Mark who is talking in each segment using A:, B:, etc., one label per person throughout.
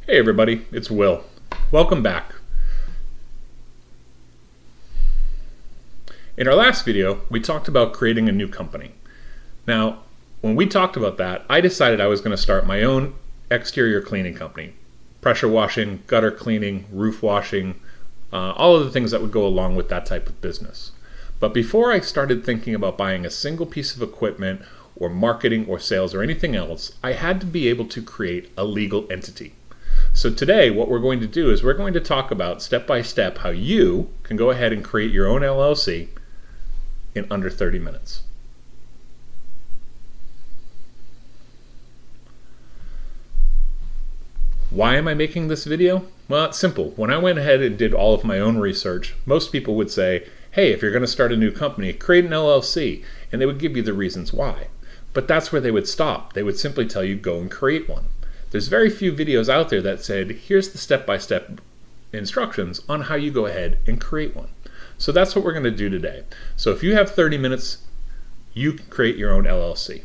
A: Hey everybody, it's Will. Welcome back. In our last video, we talked about creating a new company. Now, when we talked about that, I decided I was going to start my own exterior cleaning company. Pressure washing, gutter cleaning, roof washing, all of the things that would go along with that type of business. But before I started thinking about buying a single piece of equipment or marketing or sales or anything else, I had to be able to create a legal entity. So today what we're going to do is we're going to talk about step by step how you can go ahead and create your own LLC in under 30 minutes. Why am I making this video? Well, it's simple. When I went ahead and did all of my own research, most people would say, hey, if you're going to start a new company, create an LLC, and they would give you the reasons why. But that's where they would stop. They would simply tell you, go and create one. There's very few videos out there that said, here's the step-by-step instructions on how you go ahead and create one. So that's what we're going to do today. So if you have 30 minutes, you can create your own LLC.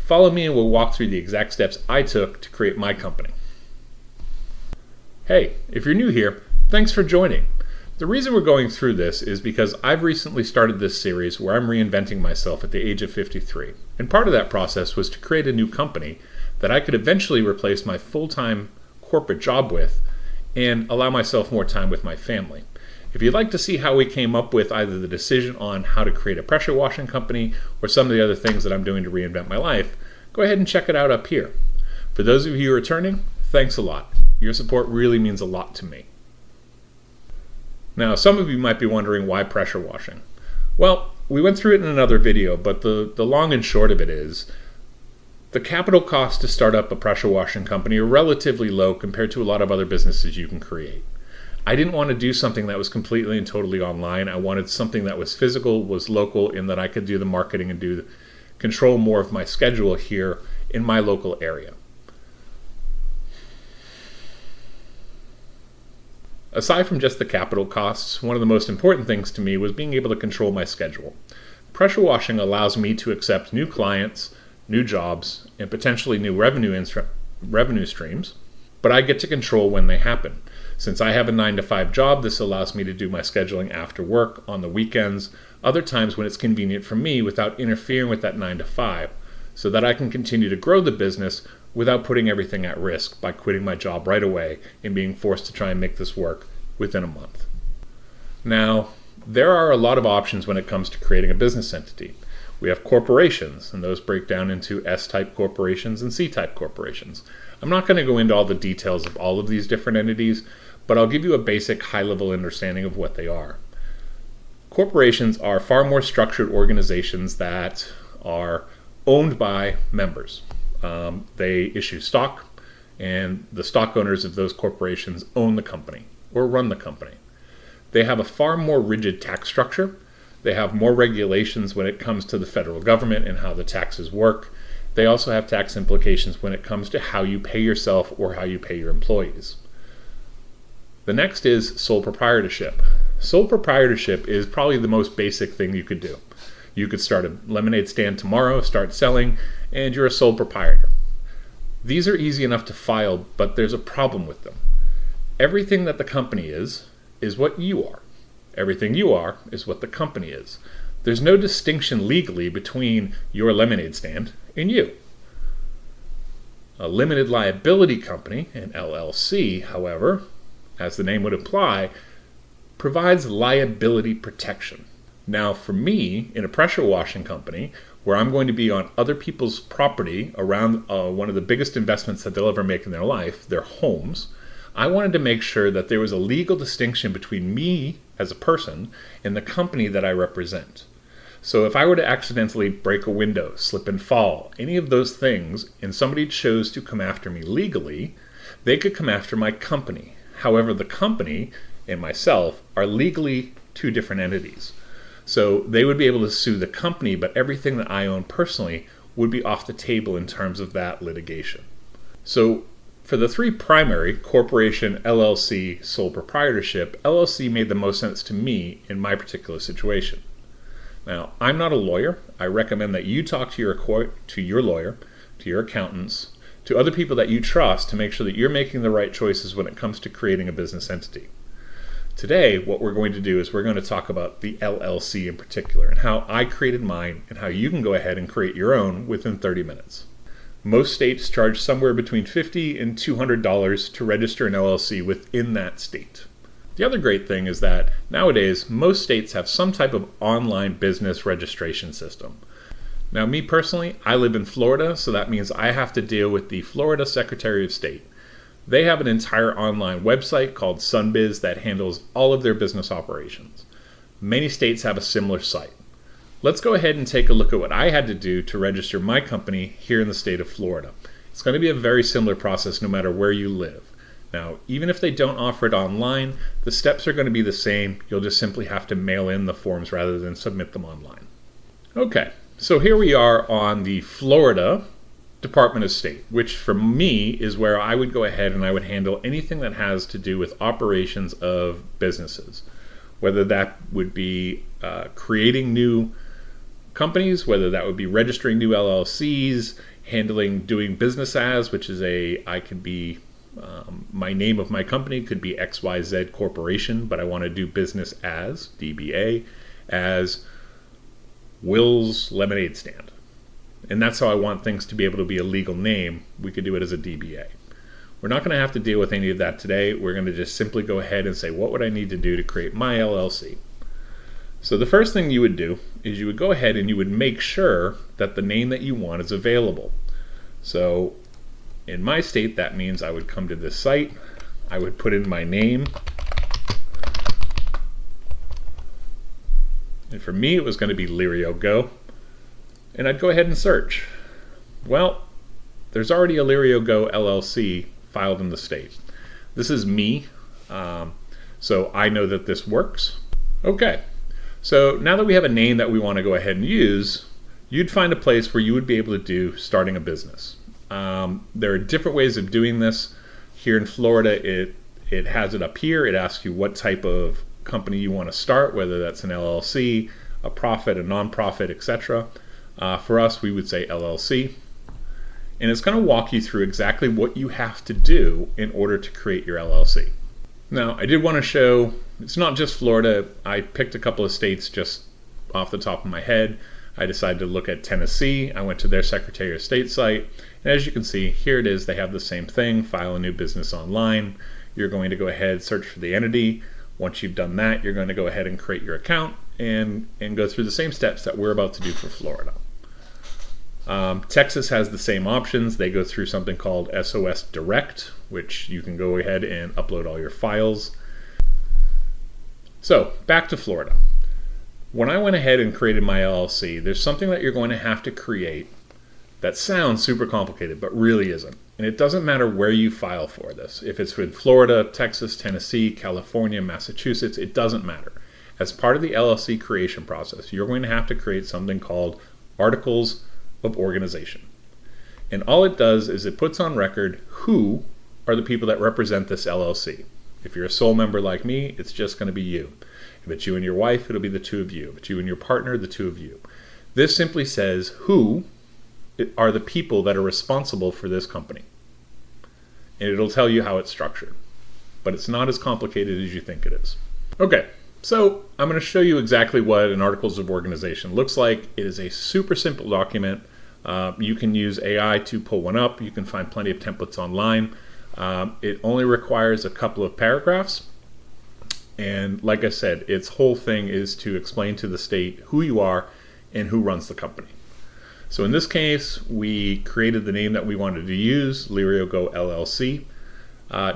A: Follow me and we'll walk through the exact steps I took to create my company. Hey, if you're new here, thanks for joining. The reason we're going through this is because I've recently started this series where I'm reinventing myself at the age of 53. And part of that process was to create a new company that I could eventually replace my full-time corporate job with and allow myself more time with my family. If you'd like to see how we came up with either the decision on how to create a pressure washing company or some of the other things that I'm doing to reinvent my life, go ahead and check it out up here. For those of you returning, thanks a lot. Your support really means a lot to me. Now, some of you might be wondering why pressure washing. Well, we went through it in another video, but the long and short of it is the capital costs to start up a pressure washing company are relatively low compared to a lot of other businesses you can create. I didn't want to do something that was completely and totally online. I wanted something that was physical, was local, and that I could do the marketing and control more of my schedule here in my local area. Aside from just the capital costs, one of the most important things to me was being able to control my schedule. Pressure washing allows me to accept new clients, new jobs, and potentially new revenue streams, but I get to control when they happen. Since I have a 9-to-5 job, this allows me to do my scheduling after work, on the weekends, other times when it's convenient for me without interfering with that 9-to-5, so that I can continue to grow the business without putting everything at risk by quitting my job right away and being forced to try and make this work within a month. Now, there are a lot of options when it comes to creating a business entity. We have corporations, and those break down into S-type corporations and C-type corporations. I'm not going to go into all the details of all of these different entities, but I'll give you a basic high-level understanding of what they are. Corporations are far more structured organizations that are owned by members. They issue stock, and the stock owners of those corporations own the company or run the company. They have a far more rigid tax structure. They have more regulations when it comes to the federal government and how the taxes work. They also have tax implications when it comes to how you pay yourself or how you pay your employees. The next is sole proprietorship. Sole proprietorship is probably the most basic thing you could do. You could start a lemonade stand tomorrow, start selling, and you're a sole proprietor. These are easy enough to file, but there's a problem with them. Everything that the company is what you are. Everything you are is what the company is. There's no distinction legally between your lemonade stand and you. A limited liability company, an LLC, however, as the name would imply, provides liability protection. Now, for me, in a pressure washing company, where I'm going to be on other people's property around one of the biggest investments that they'll ever make in their life, their homes, I wanted to make sure that there was a legal distinction between me as a person and the company that I represent. So if I were to accidentally break a window, slip and fall, any of those things, and somebody chose to come after me legally, they could come after my company. However, the company and myself are legally two different entities. So they would be able to sue the company, but everything that I own personally would be off the table in terms of that litigation. So for the three primary, corporation, LLC, sole proprietorship, LLC made the most sense to me in my particular situation. Now, I'm not a lawyer. I recommend that you talk to your lawyer, to your accountants, to other people that you trust to make sure that you're making the right choices when it comes to creating a business entity. Today, what we're going to do is we're going to talk about the LLC in particular and how I created mine and how you can go ahead and create your own within 30 minutes. Most states charge somewhere between $50 and $200 to register an LLC within that state. The other great thing is that nowadays, most states have some type of online business registration system. Now, me personally, I live in Florida, so that means I have to deal with the Florida Secretary of State. They have an entire online website called Sunbiz that handles all of their business operations. Many states have a similar site. Let's go ahead and take a look at what I had to do to register my company here in the state of Florida. It's going to be a very similar process no matter where you live. Now, even if they don't offer it online, the steps are going to be the same. You'll just simply have to mail in the forms rather than submit them online. Okay, so here we are on the Florida Department of State, which for me is where I would go ahead and I would handle anything that has to do with operations of businesses, whether that would be creating new companies, whether that would be registering new LLCs, doing business as, which is my name of my company could be XYZ Corporation, but I want to do business as, DBA, as Will's Lemonade Stand. And that's how I want things to be able to be a legal name. We could do it as a DBA. We're not going to have to deal with any of that today. We're going to just simply go ahead and say, what would I need to do to create my LLC? So the first thing you would do is you would go ahead and you would make sure that the name that you want is available. So in my state, that means I would come to this site, I would put in my name, and for me it was going to be Lirio.Go, and I'd go ahead and search. Well, there's already a Lirio.Go LLC filed in the state. This is me, so I know that this works. Okay, so now that we have a name that we want to go ahead and use, you'd find a place where you would be able to do starting a business. There are different ways of doing this. Here in Florida, it has it up here. It asks you what type of company you want to start, whether that's an LLC, a profit, a nonprofit, etc. For us, we would say LLC. And it's going to walk you through exactly what you have to do in order to create your LLC. Now, I did want to show, it's not just Florida. I picked a couple of states just off the top of my head. I decided to look at Tennessee. I went to their Secretary of State site. And as you can see, here it is. They have the same thing, file a new business online. You're going to go ahead, search for the entity. Once you've done that, you're going to go ahead and create your account and go through the same steps that we're about to do for Florida. Texas has the same options. They go through something called SOS Direct, which you can go ahead and upload all your files. So back to Florida. When I went ahead and created my LLC, there's something that you're going to have to create that sounds super complicated, but really isn't. And it doesn't matter where you file for this. If it's with Florida, Texas, Tennessee, California, Massachusetts, it doesn't matter. As part of the LLC creation process, you're going to have to create something called Articles of Organization. And all it does is it puts on record who are the people that represent this LLC. If you're a sole member like me, it's just going to be you. If it's you and your wife, it'll be the two of you. If it's you and your partner, the two of you. This simply says who are the people that are responsible for this company. And it'll tell you how it's structured. But it's not as complicated as you think it is. Okay, so I'm going to show you exactly what an Articles of Organization looks like. It is a super simple document. You can use AI to pull one up. You can find plenty of templates online. It only requires a couple of paragraphs. And like I said, its whole thing is to explain to the state who you are and who runs the company. So in this case, we created the name that we wanted to use, Lirio.Go LLC.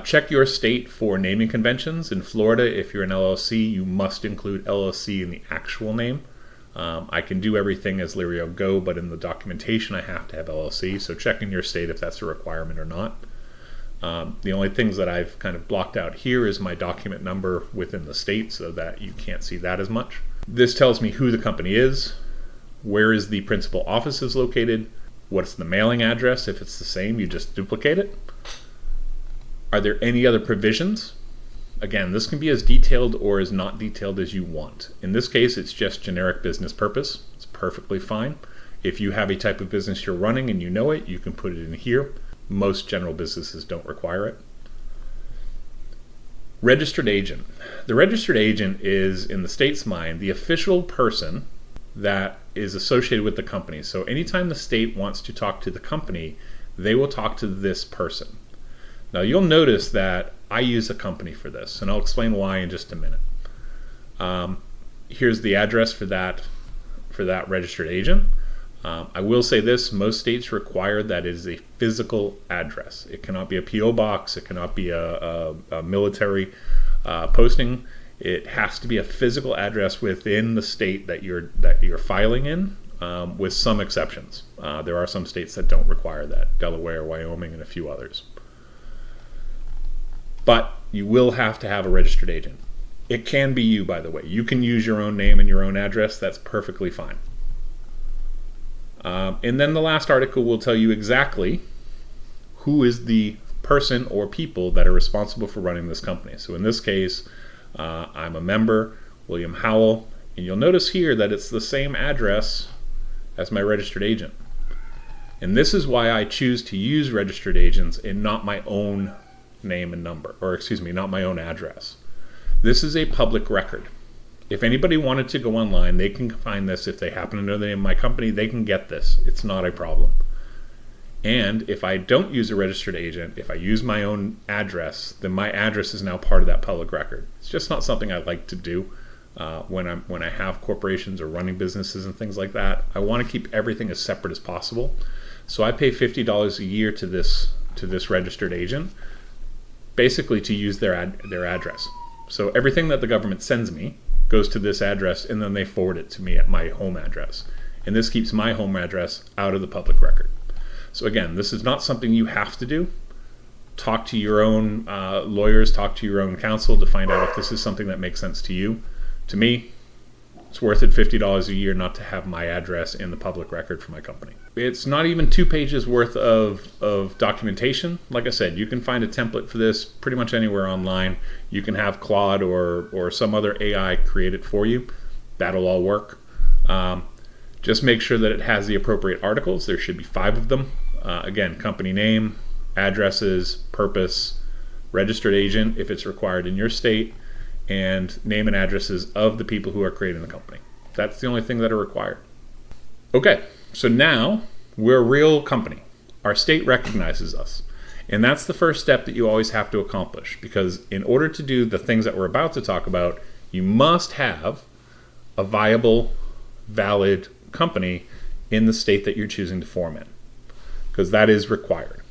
A: Check your state for naming conventions. In Florida, if you're an LLC, you must include LLC in the actual name. I can do everything as Lirio.Go, but in the documentation, I have to have LLC. So check in your state if that's a requirement or not. The only things that I've kind of blocked out here is my document number within the state so that you can't see that as much. This tells me who the company is, where is the principal office is located, what's the mailing address. If it's the same, you just duplicate it. Are there any other provisions? Again, this can be as detailed or as not detailed as you want. In this case, it's just generic business purpose. It's perfectly fine. If you have a type of business you're running and you know it, you can put it in here. most general businesses don't require it. Registered agent. The registered agent is, in the state's mind, the official person that is associated with the company. So anytime the state wants to talk to the company, they will talk to this person. Now you'll notice that I use a company for this, and I'll explain why in just a minute. Here's the address for that registered agent. I will say this, most states require that it is a physical address. It cannot be a P.O. box, it cannot be a military posting. It has to be a physical address within the state that you're filing in, with some exceptions. There are some states that don't require that, Delaware, Wyoming, and a few others. But you will have to have a registered agent. It can be you, by the way. You can use your own name and your own address. That's perfectly fine. And then the last article will tell you exactly who is the person or people that are responsible for running this company. So in this case, I'm a member, William Howell, and you'll notice here that it's the same address as my registered agent. And this is why I choose to use registered agents and not my own name and number, or not my own address. This is a public record. If anybody wanted to go online, they can find this. If they happen to know the name of my company, they can get this. It's not a problem. And if I don't use a registered agent, if I use my own address, then my address is now part of that public record. It's just not something I like to do when I have corporations or running businesses and things like that. I want to keep everything as separate as possible. So I pay $50 a year to this registered agent, basically to use their address. So everything that the government sends me goes to this address, and then they forward it to me at my home address. And this keeps my home address out of the public record. So again, this is not something you have to do. Talk to your own lawyers, talk to your own counsel to find out if this is something that makes sense to you. To me, it's worth it $50 a year not to have my address in the public record for my company. It's not even 2 pages worth of documentation. Like I said, you can find a template for this pretty much anywhere online. You can have Claude or some other AI create it for you. That'll all work. Just make sure that it has the appropriate articles. There should be 5 of them. Again, company name, addresses, purpose, registered agent if it's required in your state, and name and addresses of the people who are creating the company. That's the only thing that are required. Okay, so now we're a real company. Our state recognizes us. And that's the first step that you always have to accomplish, because in order to do the things that we're about to talk about, you must have a viable, valid company in the state that you're choosing to form in, because that is required.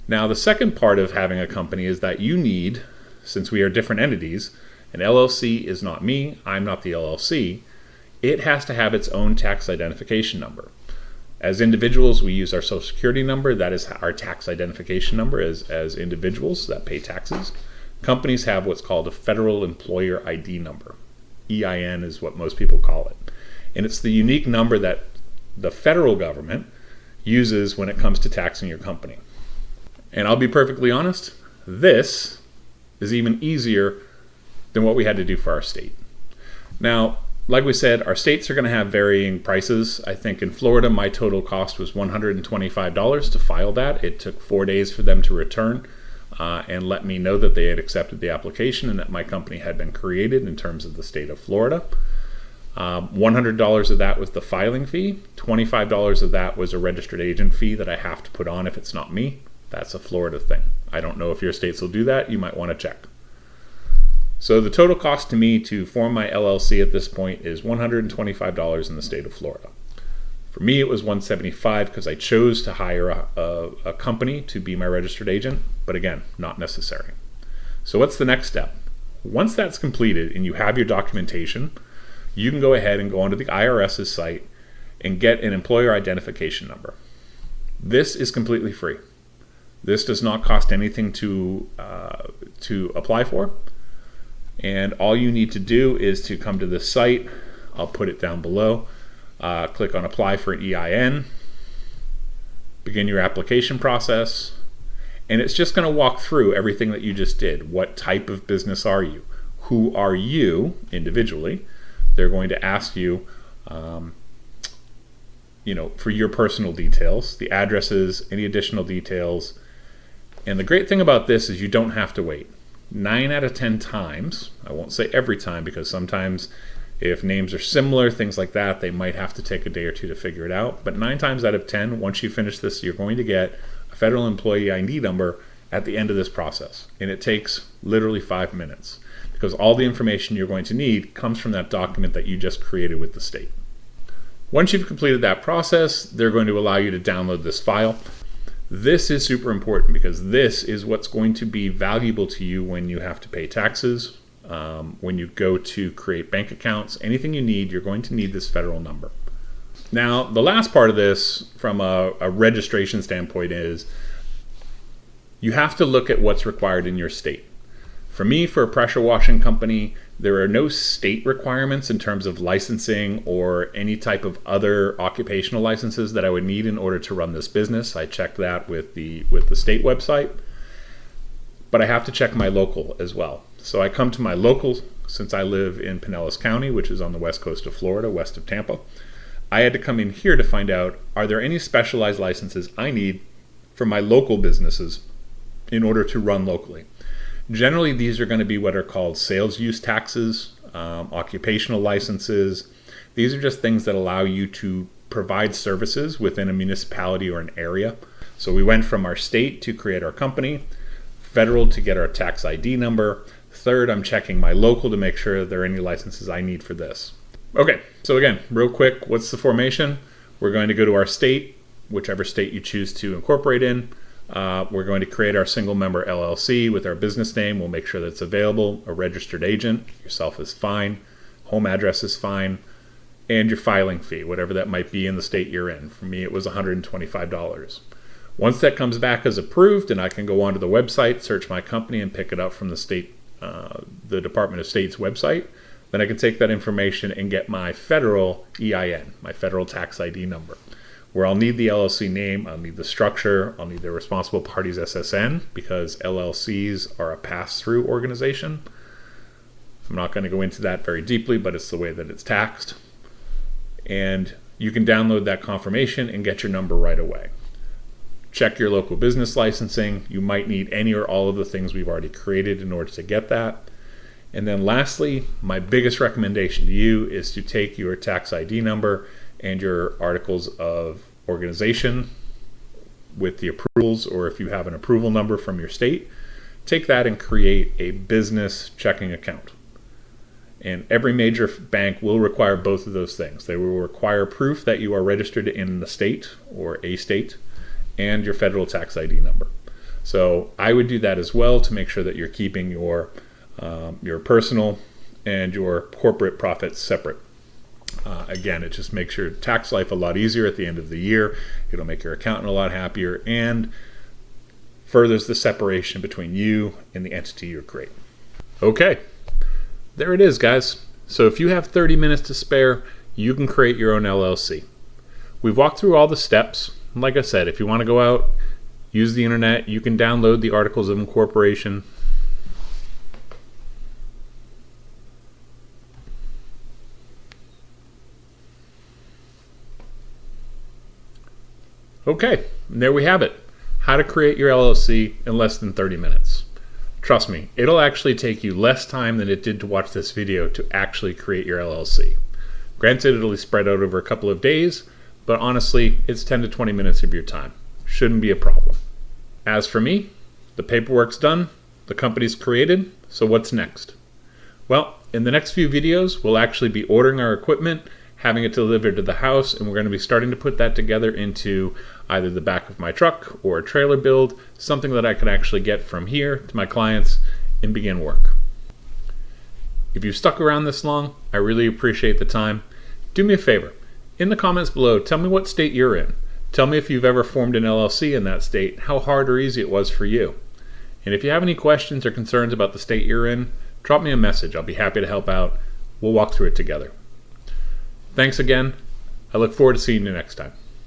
A: Now, the second part of having a company is that you need, since we are different entities, an LLC is not me, I'm not the LLC, it has to have its own tax identification number. As individuals, we use our social security number. That is our tax identification number as individuals that pay taxes. Companies have what's called a federal employer ID number. EIN is what most people call it. And it's the unique number that the federal government uses when it comes to taxing your company. And I'll be perfectly honest, this is even easier than what we had to do for our state. Now, like we said, our states are going to have varying prices. I think in Florida, my total cost was $125 to file that. It took 4 days for them to return and let me know that they had accepted the application and that my company had been created in terms of the state of Florida. $100 of that was the filing fee. $25 of that was a registered agent fee that I have to put on if it's not me. That's a Florida thing. I don't know if your states will do that. You might want to check. So the total cost to me to form my LLC at this point is $125 in the state of Florida. For me, it was $175 because I chose to hire a company to be my registered agent, but again, not necessary. So what's the next step? Once that's completed and you have your documentation, you can go ahead and go onto the IRS's site and get an employer identification number. This is completely free. This does not cost anything to apply for. And all you need to do is to come to this site. I'll put it down below. Click on apply for an EIN. Begin your application process. And it's just going to walk through everything that you just did. What type of business are you? Who are you individually? They're going to ask you, for your personal details, the addresses, any additional details. And the great thing about this is you don't have to wait. 9 out of 10 times, I won't say every time, because sometimes if names are similar, things like that, they might have to take a day or two to figure it out. But 9 times out of 10, once you finish this, you're going to get a federal employee ID number at the end of this process. And it takes literally 5 minutes, because all the information you're going to need comes from that document that you just created with the state. Once you've completed that process, they're going to allow you to download this file. This is super important because this is what's going to be valuable to you when you have to pay taxes, when you go to create bank accounts, anything you need, you're going to need this federal number. Now, the last part of this from a registration standpoint is you have to look at what's required in your state. For me, for a pressure washing company, there are no state requirements in terms of licensing or any type of other occupational licenses that I would need in order to run this business. I checked that with the state website, but I have to check my local as well. So I come to my local, since I live in Pinellas County, which is on the west coast of Florida, west of Tampa. I had to come in here to find out, are there any specialized licenses I need for my local businesses in order to run locally? Generally, these are going to be what are called sales use taxes, occupational licenses. These are just things that allow you to provide services within a municipality or an area. So we went from our state to create our company, federal to get our tax ID number. Third, I'm checking my local to make sure there are any licenses I need for this. Okay, so again, real quick, what's the formation? We're going to go to our state, whichever state you choose to incorporate in. We're going to create our single member LLC with our business name. We'll make sure that it's available. A registered agent, yourself is fine. Home address is fine. And your filing fee, whatever that might be in the state you're in. For me, it was $125. Once that comes back as approved, and I can go onto the website, search my company, and pick it up from the state, the Department of State's website, then I can take that information and get my federal EIN, my federal tax ID number, where I'll need the LLC name, I'll need the structure, I'll need the responsible party's SSN, because LLCs are a pass-through organization. I'm not going to go into that very deeply, but it's the way that it's taxed. And you can download that confirmation and get your number right away. Check your local business licensing. You might need any or all of the things we've already created in order to get that. And then lastly, my biggest recommendation to you is to take your tax ID number and your articles of organization with the approvals, or if you have an approval number from your state, take that and create a business checking account. And every major bank will require both of those things. They will require proof that you are registered in the state or a state, and your federal tax ID number. So I would do that as well to make sure that you're keeping your personal and your corporate profits separate. Again, it just makes your tax life a lot easier at the end of the year. It'll make your accountant a lot happier and furthers the separation between you and the entity you create. Okay, there it is, guys. So if you have 30 minutes to spare, you can create your own LLC. We've walked through all the steps. Like I said, if you want to go out, use the internet, you can download the articles of incorporation. Okay, and there we have it. How to create your LLC in less than 30 minutes. Trust me, it'll actually take you less time than it did to watch this video to actually create your LLC. Granted, it'll be spread out over a couple of days, but honestly, it's 10 to 20 minutes of your time. Shouldn't be a problem. As for me, the paperwork's done, the company's created, so what's next? Well, in the next few videos, we'll actually be ordering our equipment, having it delivered to the house, and we're going to be starting to put that together into either the back of my truck or a trailer build, something that I can actually get from here to my clients and begin work. If you've stuck around this long, I really appreciate the time. Do me a favor. In the comments below, tell me what state you're in. Tell me if you've ever formed an LLC in that state, how hard or easy it was for you. And if you have any questions or concerns about the state you're in, drop me a message. I'll be happy to help out. We'll walk through it together. Thanks again. I look forward to seeing you next time.